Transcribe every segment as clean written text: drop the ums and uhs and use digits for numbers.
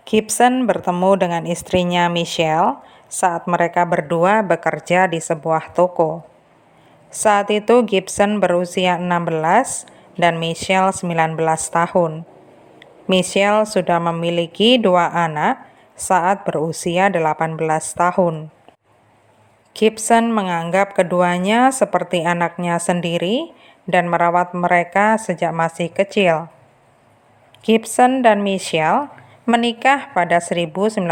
Gibson bertemu dengan istrinya Michelle saat mereka berdua bekerja di sebuah toko. Saat itu Gibson berusia 16 dan Michelle 19 tahun. Michelle sudah memiliki 2 anak saat berusia 18 tahun. Gibson menganggap keduanya seperti anaknya sendiri dan merawat mereka sejak masih kecil. Gibson dan Michelle menikah pada 1994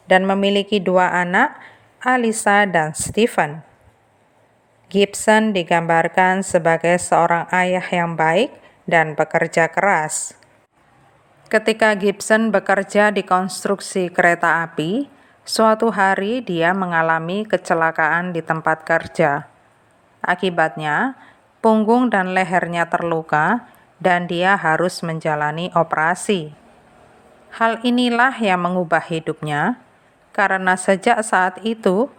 dan memiliki 2 anak, Alyssa dan Stephen. Gibson digambarkan sebagai seorang ayah yang baik dan bekerja keras. Ketika Gibson bekerja di konstruksi kereta api, suatu hari dia mengalami kecelakaan di tempat kerja. Akibatnya, punggung dan lehernya terluka dan dia harus menjalani operasi. Hal inilah yang mengubah hidupnya, karena sejak saat itu,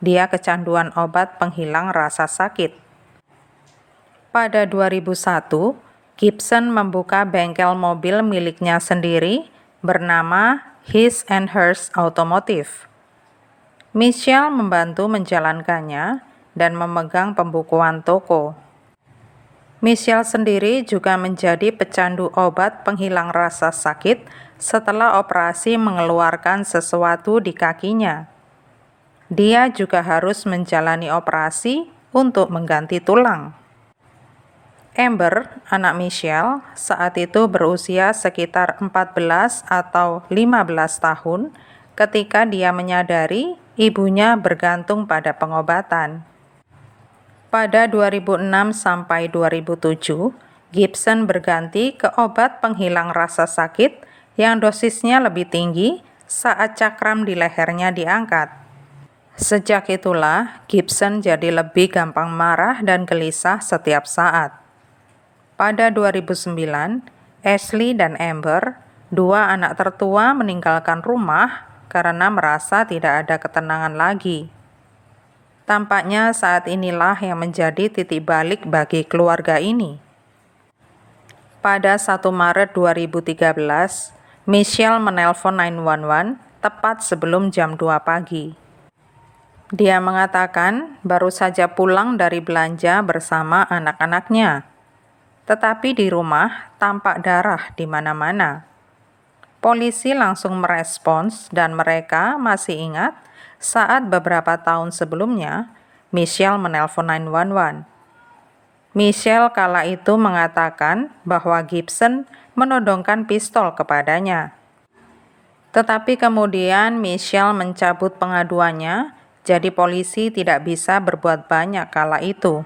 dia kecanduan obat penghilang rasa sakit. Pada 2001, Gibson membuka bengkel mobil miliknya sendiri bernama His and Hers Automotive. Michelle membantu menjalankannya dan memegang pembukuan toko. Michelle sendiri juga menjadi pecandu obat penghilang rasa sakit setelah operasi mengeluarkan sesuatu di kakinya. Dia juga harus menjalani operasi untuk mengganti tulang. Amber, anak Michelle, saat itu berusia sekitar 14 atau 15 tahun ketika dia menyadari ibunya bergantung pada pengobatan. Pada 2006 sampai 2007, Gibson berganti ke obat penghilang rasa sakit yang dosisnya lebih tinggi saat cakram di lehernya diangkat. Sejak itulah, Gibson jadi lebih gampang marah dan gelisah setiap saat. Pada 2009, Ashley dan Amber, 2 anak tertua, meninggalkan rumah karena merasa tidak ada ketenangan lagi. Tampaknya saat inilah yang menjadi titik balik bagi keluarga ini. Pada 1 Maret 2013, Michelle menelpon 911 tepat sebelum jam 2 pagi. Dia mengatakan baru saja pulang dari belanja bersama anak-anaknya. Tetapi di rumah tampak darah di mana-mana. Polisi langsung merespons dan mereka masih ingat saat beberapa tahun sebelumnya, Michelle menelpon 911. Michelle kala itu mengatakan bahwa Gibson menodongkan pistol kepadanya. Tetapi kemudian Michelle mencabut pengaduannya, jadi polisi tidak bisa berbuat banyak kala itu.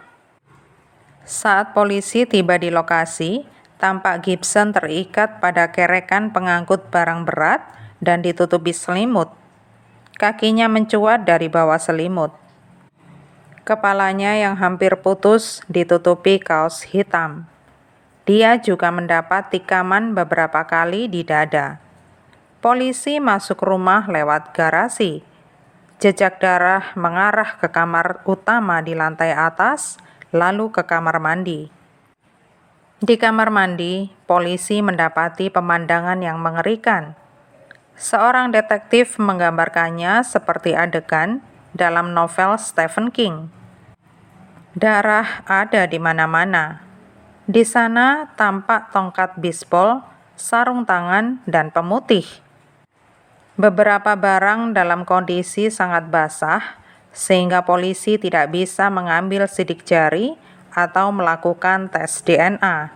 Saat polisi tiba di lokasi, tampak Gibson terikat pada kerekan pengangkut barang berat dan ditutupi selimut. Kakinya mencuat dari bawah selimut. Kepalanya yang hampir putus ditutupi kaos hitam. Dia juga mendapat tikaman beberapa kali di dada. Polisi masuk rumah lewat garasi. Jejak darah mengarah ke kamar utama di lantai atas, lalu ke kamar mandi. Di kamar mandi, polisi mendapati pemandangan yang mengerikan. Seorang detektif menggambarkannya seperti adegan dalam novel Stephen King. Darah ada di mana-mana. Di sana tampak tongkat bisbol, sarung tangan, dan pemutih. Beberapa barang dalam kondisi sangat basah, sehingga polisi tidak bisa mengambil sidik jari atau melakukan tes DNA.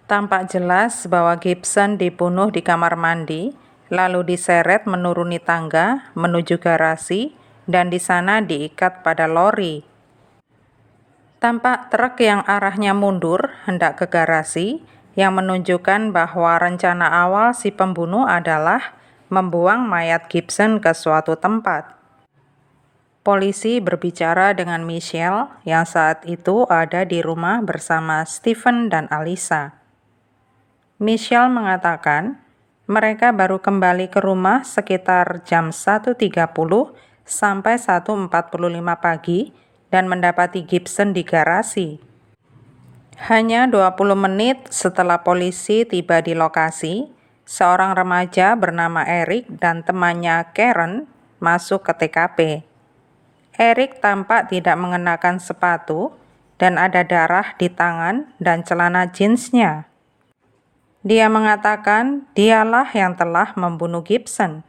Tampak jelas bahwa Gibson dibunuh di kamar mandi, lalu diseret menuruni tangga menuju garasi dan di sana diikat pada lori. Tampak truk yang arahnya mundur hendak ke garasi, yang menunjukkan bahwa rencana awal si pembunuh adalah membuang mayat Gibson ke suatu tempat. Polisi berbicara dengan Michelle yang saat itu ada di rumah bersama Stephen dan Alyssa. Michelle mengatakan mereka baru kembali ke rumah sekitar jam 1.30 sampai 1.45 pagi dan mendapati Gibson di garasi. Hanya 20 menit setelah polisi tiba di lokasi, seorang remaja bernama Eric dan temannya Karen masuk ke TKP. Eric tampak tidak mengenakan sepatu dan ada darah di tangan dan celana jeansnya. Dia mengatakan dialah yang telah membunuh Gibson.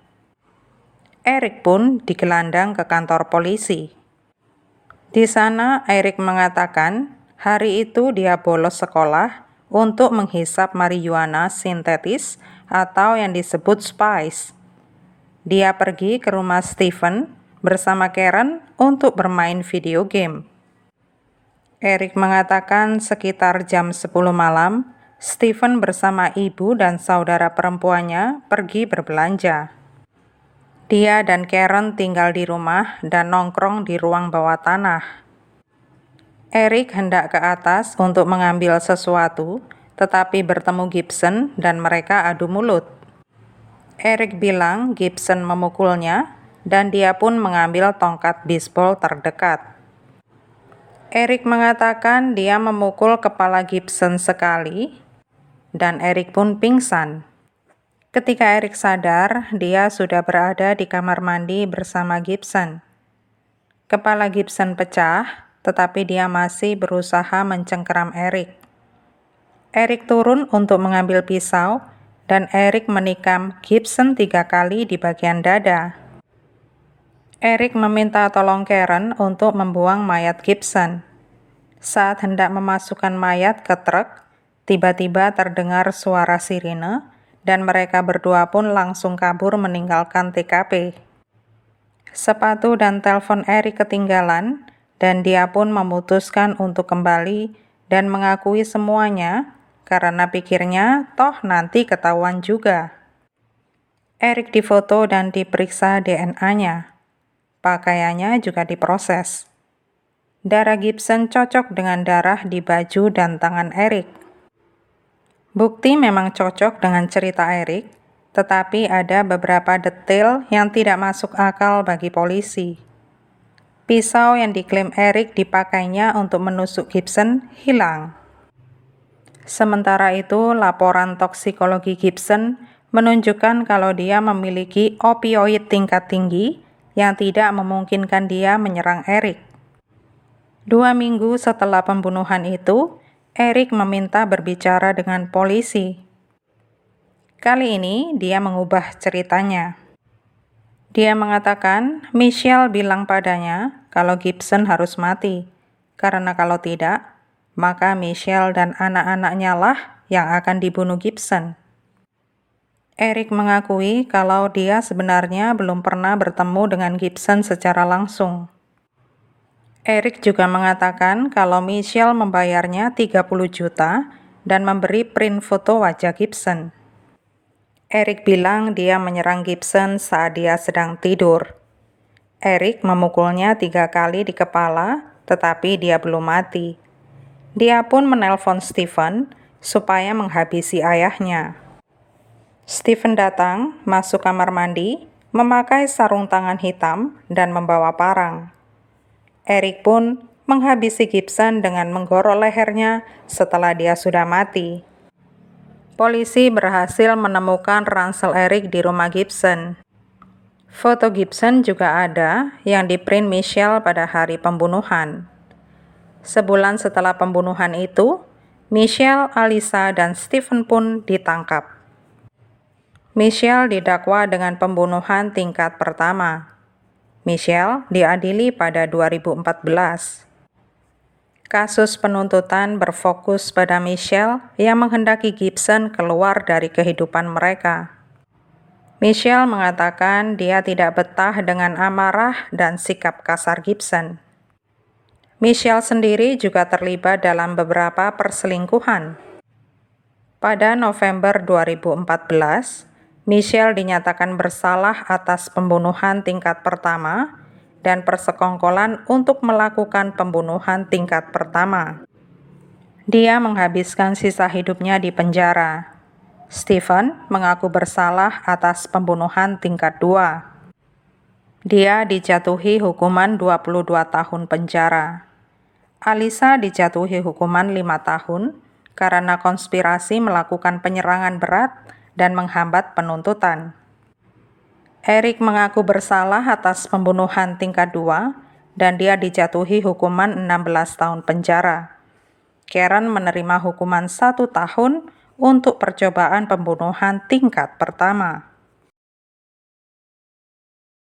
Eric pun digelandang ke kantor polisi. Di sana, Eric mengatakan hari itu dia bolos sekolah untuk menghisap marijuana sintetis atau yang disebut spice. Dia pergi ke rumah Stephen bersama Karen untuk bermain video game. Eric mengatakan sekitar jam 10 malam, Stephen bersama ibu dan saudara perempuannya pergi berbelanja. Dia dan Karen tinggal di rumah dan nongkrong di ruang bawah tanah. Eric hendak ke atas untuk mengambil sesuatu, tetapi bertemu Gibson dan mereka adu mulut. Eric bilang Gibson memukulnya dan dia pun mengambil tongkat bisbol terdekat. Eric mengatakan dia memukul kepala Gibson sekali dan Eric pun pingsan. Ketika Eric sadar, dia sudah berada di kamar mandi bersama Gibson. Kepala Gibson pecah, tetapi dia masih berusaha mencengkeram Eric. Eric turun untuk mengambil pisau, dan Eric menikam Gibson 3 kali di bagian dada. Eric meminta tolong Karen untuk membuang mayat Gibson. Saat hendak memasukkan mayat ke truk, tiba-tiba terdengar suara sirine, dan mereka berdua pun langsung kabur meninggalkan TKP. Sepatu dan telepon Eric ketinggalan, dan dia pun memutuskan untuk kembali dan mengakui semuanya karena pikirnya toh nanti ketahuan juga. Eric difoto dan diperiksa DNA-nya. Pakaiannya juga diproses. Darah Gibson cocok dengan darah di baju dan tangan Eric. Bukti memang cocok dengan cerita Eric, tetapi ada beberapa detail yang tidak masuk akal bagi polisi. Pisau yang diklaim Eric dipakainya untuk menusuk Gibson hilang. Sementara itu, laporan toksikologi Gibson menunjukkan kalau dia memiliki opioid tingkat tinggi yang tidak memungkinkan dia menyerang Eric. 2 minggu setelah pembunuhan itu, Eric meminta berbicara dengan polisi. Kali ini, dia mengubah ceritanya. Dia mengatakan Michelle bilang padanya kalau Gibson harus mati, karena kalau tidak, maka Michelle dan anak-anaknya lah yang akan dibunuh Gibson. Eric mengakui kalau dia sebenarnya belum pernah bertemu dengan Gibson secara langsung. Eric juga mengatakan kalau Michelle membayarnya 30 juta dan memberi print foto wajah Gibson. Eric bilang dia menyerang Gibson saat dia sedang tidur. Eric memukulnya 3 kali di kepala, tetapi dia belum mati. Dia pun menelpon Stephen supaya menghabisi ayahnya. Stephen datang, masuk kamar mandi, memakai sarung tangan hitam dan membawa parang. Eric pun menghabisi Gibson dengan menggorok lehernya setelah dia sudah mati. Polisi berhasil menemukan ransel Eric di rumah Gibson. Foto Gibson juga ada yang diprint Michelle pada hari pembunuhan. Sebulan setelah pembunuhan itu, Michelle, Alyssa, dan Stephen pun ditangkap. Michelle didakwa dengan pembunuhan tingkat pertama. Michelle diadili pada 2014. Kasus penuntutan berfokus pada Michelle yang menghendaki Gibson keluar dari kehidupan mereka. Michelle mengatakan dia tidak betah dengan amarah dan sikap kasar Gibson. Michelle sendiri juga terlibat dalam beberapa perselingkuhan. Pada November 2014, Michelle dinyatakan bersalah atas pembunuhan tingkat pertama dan persekongkolan untuk melakukan pembunuhan tingkat pertama. Dia menghabiskan sisa hidupnya di penjara. Stephen mengaku bersalah atas pembunuhan tingkat 2. Dia dijatuhi hukuman 22 tahun penjara. Alyssa dijatuhi hukuman 5 tahun karena konspirasi melakukan penyerangan berat dan menghambat penuntutan. Eric mengaku bersalah atas pembunuhan tingkat 2 dan dia dijatuhi hukuman 16 tahun penjara. Karen menerima hukuman 1 tahun untuk percobaan pembunuhan tingkat pertama.